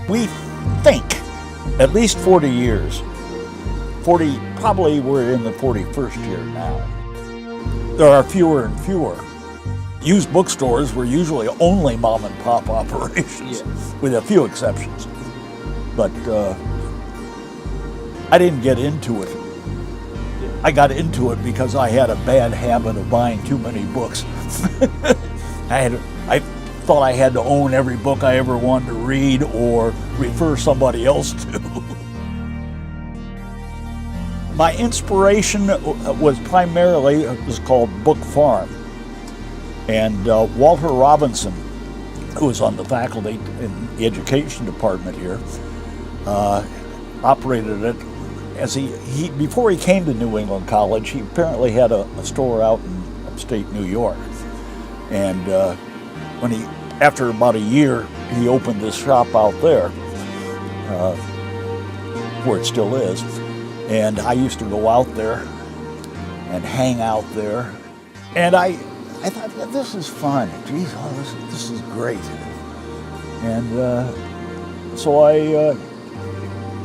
We think at least 40 years. 40, probably we're in the 41st year now. There are fewer and fewer. Used bookstores were usually only mom and pop operations, with a few exceptions. But I didn't get into it. I got into it because I had a bad habit of buying too many books. I thought I had to own every book I ever wanted to read or refer somebody else to. My inspiration was primarily, it was called Book Farm. And Walter Robinson, who was on the faculty in the education department here, operated it. As he before he came to New England College, he apparently had a store out in upstate New York. And after about a year, he opened this shop out there, where it still is. And I used to go out there and hang out there. And I thought, this is fun. Geez, this is great. And so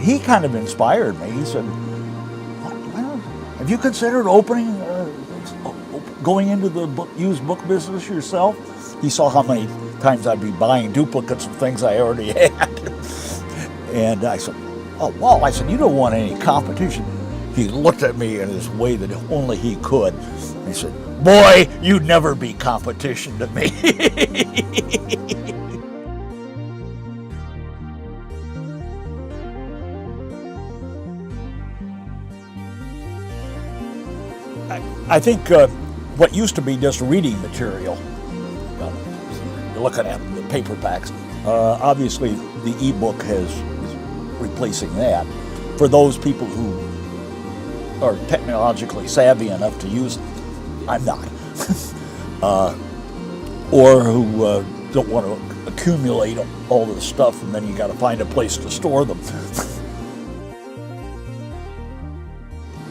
he kind of inspired me. He said, have you considered going into the used book business yourself? He saw how many times I'd be buying duplicates of things I already had. And I said, oh, wow. I said, you don't want any competition. He looked at me in his way that only he could. He said, boy, you'd never be competition to me. I think what used to be just reading material, you're looking at the paperbacks, obviously the e-book is replacing that. For those people who are technologically savvy enough to use it, I'm not. Or who don't want to accumulate all this stuff and then you got to find a place to store them.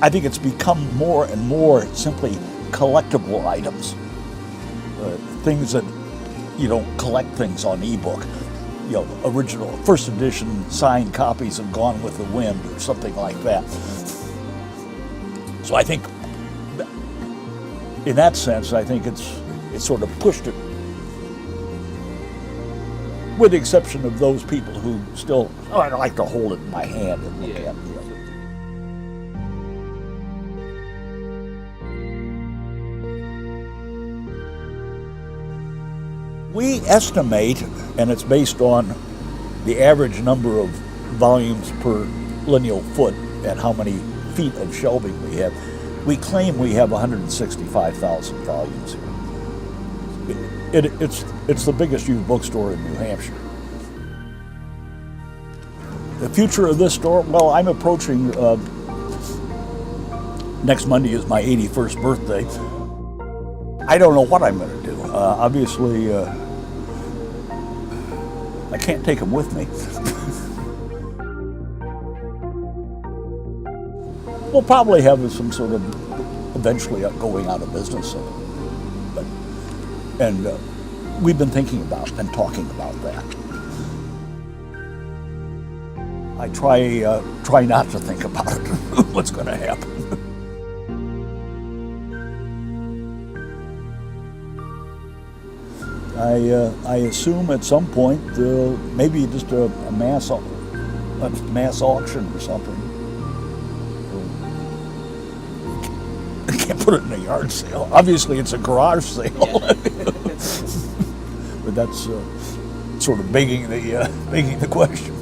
I think it's become more and more simply collectible items. Things that you don't collect things on ebook. You know, original, first edition signed copies have gone with the wind or something like that. So I think, in that sense, I think it's sort of pushed it. With the exception of those people who still, I like to hold it in my hand and look at it. We estimate, and it's based on the average number of volumes per lineal foot and how many feet of shelving we have. We claim we have 165,000 volumes here. It's the biggest used bookstore in New Hampshire. The future of this store, well, I'm approaching, next Monday is my 81st birthday. I don't know what I'm going to do. Obviously, I can't take them with me. We'll probably have some sort of eventually going out of business. And we've been thinking about and talking about that. I try not to think about it, what's going to happen. I assume at some point maybe just a mass auction or something. I can't put it in a yard sale. Obviously, it's a garage sale, but that's sort of begging the question.